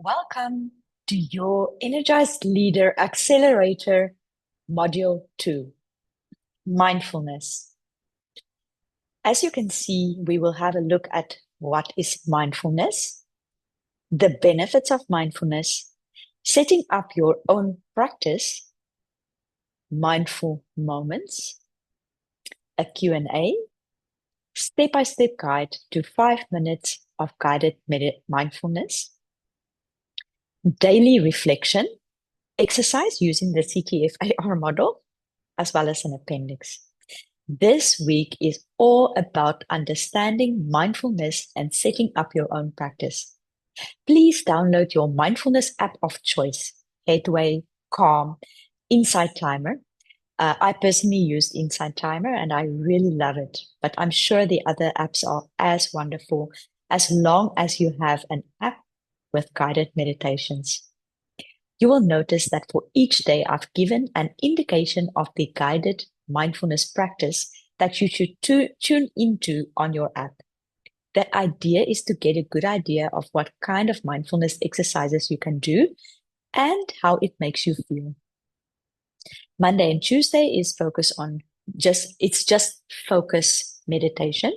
Welcome to your Energized Leader Accelerator Module 2, Mindfulness. As you can see, we will have a look at what is mindfulness, the benefits of mindfulness, setting up your own practice, mindful moments, a Q&A, step-by-step guide to 5 minutes of guided mindfulness, daily reflection, exercise using the CTFAR model, as well as an appendix. This week is all about understanding mindfulness and setting up your own practice. Please download your mindfulness app of choice, Headway, Calm, Insight Timer. I personally used Insight Timer and I really love it, but I'm sure the other apps are as wonderful as long as you have an app with guided meditations. You will notice that for each day, I've given an indication of the guided mindfulness practice that you should tune into on your app. The idea is to get a good idea of what kind of mindfulness exercises you can do and how it makes you feel. Monday and Tuesday is focus on just focus meditation.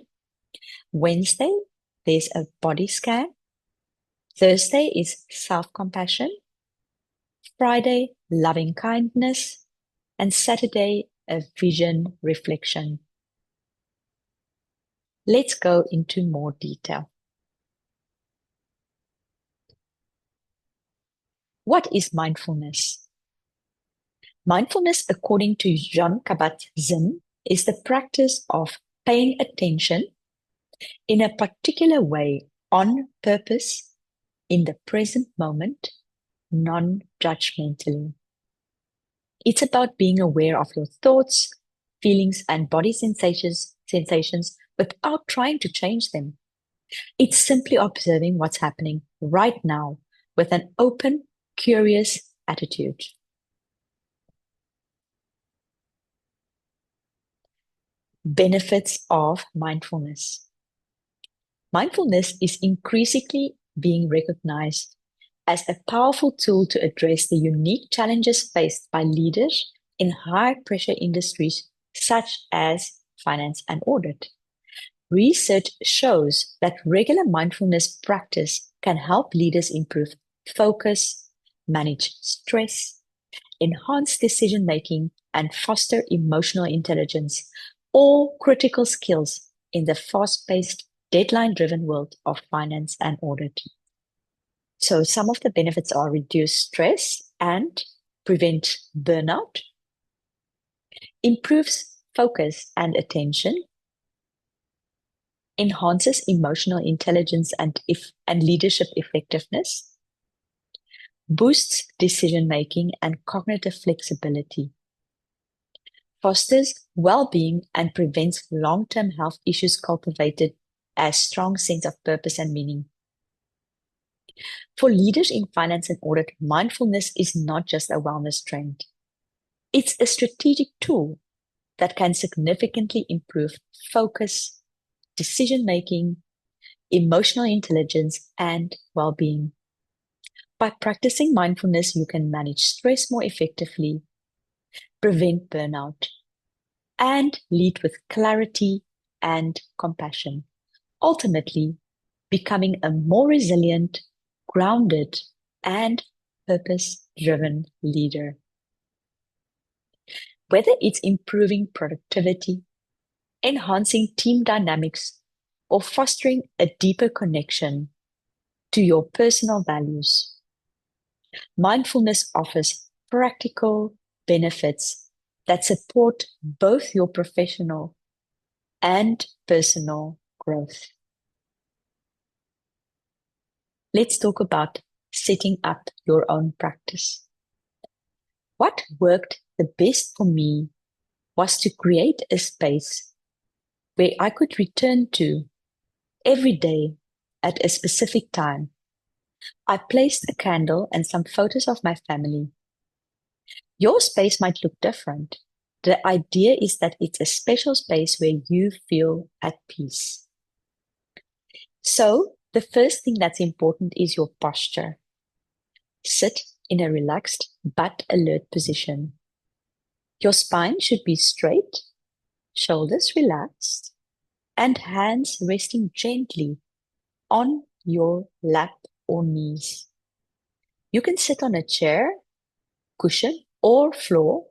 Wednesday, there's a body scan. Thursday is self-compassion. Friday, loving kindness, and Saturday, a vision reflection. Let's go into more detail. What is mindfulness? Mindfulness, according to Jean Kabat-Zinn, is the practice of paying attention in a particular way on purpose in the present moment, non-judgmentally. It's about being aware of your thoughts, feelings, and body sensations without trying to change them. It's simply observing what's happening right now with an open, curious attitude. Benefits of mindfulness. Mindfulness is increasingly being recognized as a powerful tool to address the unique challenges faced by leaders in high-pressure industries such as finance and audit. Research shows that regular mindfulness practice can help leaders improve focus, manage stress, enhance decision-making, and foster emotional intelligence, all critical skills in the fast-paced, deadline-driven world of finance and audit. So some of the benefits are reduce stress and prevent burnout, improves focus and attention, enhances emotional intelligence and leadership effectiveness, boosts decision-making and cognitive flexibility, fosters well-being and prevents long-term health issues cultivated as strong sense of purpose and meaning. For leaders in finance and audit, mindfulness is not just a wellness trend. It's a strategic tool that can significantly improve focus, decision-making, emotional intelligence, and well-being. By practicing mindfulness, you can manage stress more effectively, prevent burnout, and lead with clarity and compassion, ultimately becoming a more resilient, grounded, and purpose-driven leader. Whether it's improving productivity, enhancing team dynamics, or fostering a deeper connection to your personal values, mindfulness offers practical benefits that support both your professional and personal growth. Let's talk about setting up your own practice. What worked the best for me was to create a space where I could return to every day at a specific time. I placed a candle and some photos of my family. Your space might look different. The idea is that it's a special space where you feel at peace. So, the first thing that's important is your posture. sit in a relaxed but alert position. Your spine should be straight, shoulders relaxed, and hands resting gently on your lap or knees. You can sit on a chair, cushion, or floor.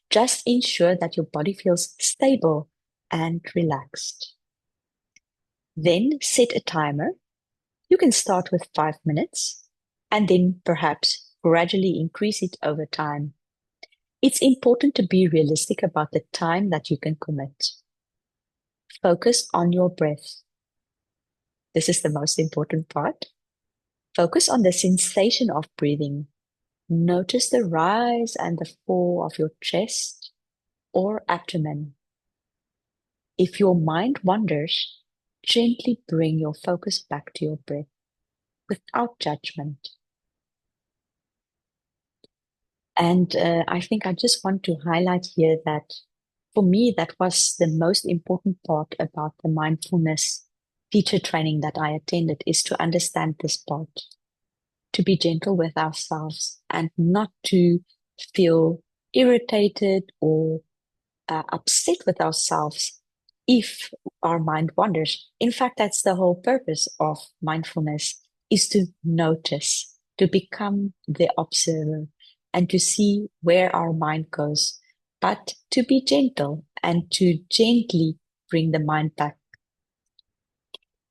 Just ensure that your body feels stable and relaxed. Then set a timer. You can start with 5 minutes and then perhaps gradually increase it over time. It's important to be realistic about the time that you can commit. Focus on your breath. This is the most important part. Focus on the sensation of breathing. Notice the rise and the fall of your chest or abdomen. If your mind wanders, gently bring your focus back to your breath without judgment. And I think I just want to highlight here that for me, that was the most important part about the mindfulness teacher training that I attended, is to understand this part, to be gentle with ourselves and not to feel irritated or upset with ourselves if our mind wanders. In fact, that's the whole purpose of mindfulness, is to notice, to become the observer and to see where our mind goes, but to be gentle and to gently bring the mind back.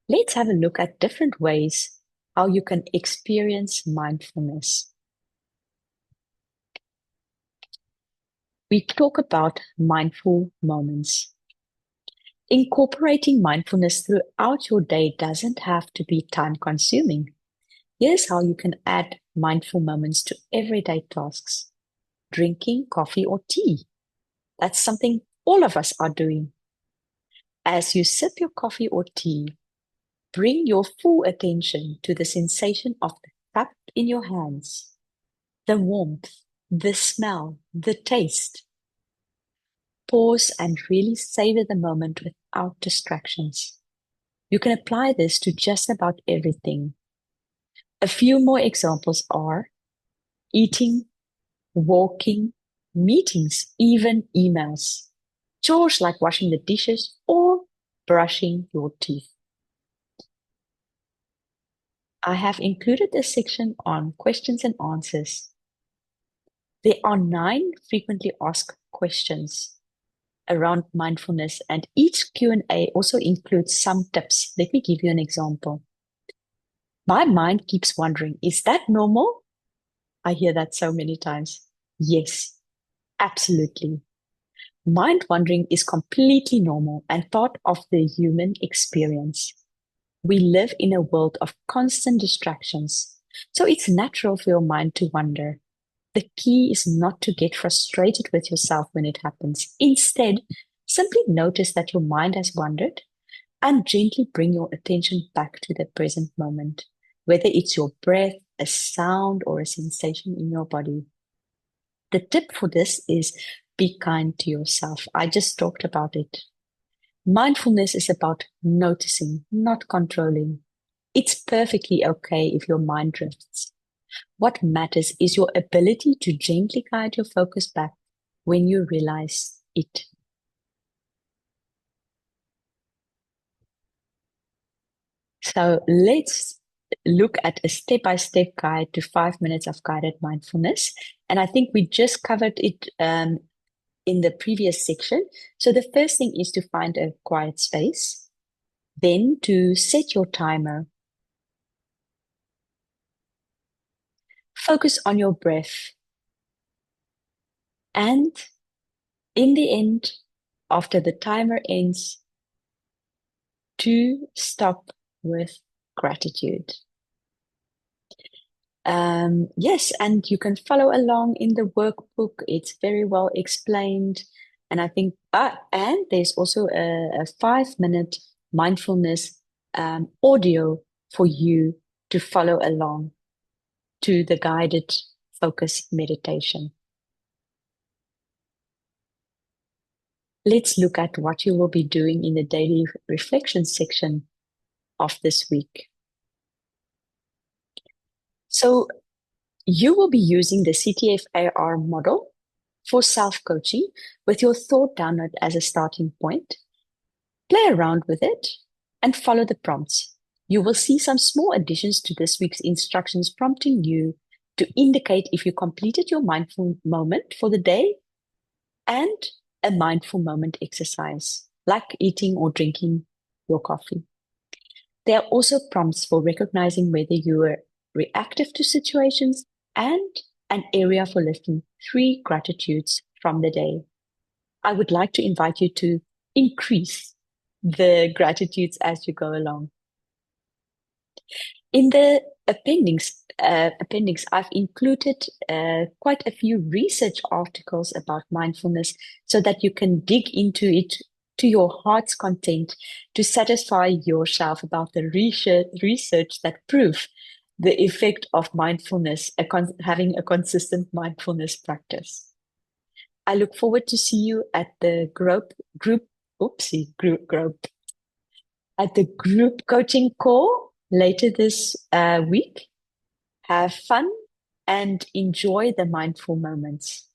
Let's have a look at different ways how you can experience mindfulness. We talk about mindful moments. Incorporating mindfulness throughout your day doesn't have to be time-consuming. Here's how you can add mindful moments to everyday tasks. Drinking coffee or tea. That's something all of us are doing. As you sip your coffee or tea, bring your full attention to the sensation of the cup in your hands, the warmth, the smell, the taste. Pause and really savor the moment without distractions. You can apply this to just about everything. A few more examples are eating, walking, meetings, even emails, chores like washing the dishes or brushing your teeth. I have included a section on questions and answers. There are 9 frequently asked questions around mindfulness, and each Q&A also includes some tips. Let me give you an example. My mind keeps wondering, is that normal? I hear that so many times. Yes, absolutely. Mind wandering is completely normal and part of the human experience. We live in a world of constant distractions, so it's natural for your mind to wander. The key is not to get frustrated with yourself when it happens. Instead, simply notice that your mind has wandered and gently bring your attention back to the present moment, whether it's your breath, a sound, or a sensation in your body. The tip for this is be kind to yourself. I just talked about it. Mindfulness is about noticing, not controlling. It's perfectly okay if your mind drifts. What matters is your ability to gently guide your focus back when you realize it. So let's look at a step-by-step guide to 5 minutes of guided mindfulness. And I think we just covered it in the previous section. So the first thing is to find a quiet space, then to set your timer. Focus on your breath. And in the end, after the timer ends, to stop with gratitude. Yes, and you can follow along in the workbook. It's very well explained. And I think, and there's also a 5 minute mindfulness audio for you to follow along to the guided focus meditation. Let's look at what you will be doing in the daily reflection section of this week. So You will be using the CTF-AR model for self-coaching with your thought download as a starting point. Play around with it and follow the prompts. You will see some small additions to this week's instructions prompting you to indicate if you completed your mindful moment for the day and a mindful moment exercise, like eating or drinking your coffee. There are also prompts for recognizing whether you were reactive to situations and an area for listing 3 gratitudes from the day. I would like to invite you to increase the gratitudes as you go along. In the appendix, I've included quite a few research articles about mindfulness so that you can dig into it to your heart's content to satisfy yourself about the research that prove the effect of mindfulness, having a consistent mindfulness practice. I look forward to see you at the group at the group coaching call later this week. Have fun and enjoy the mindful moments.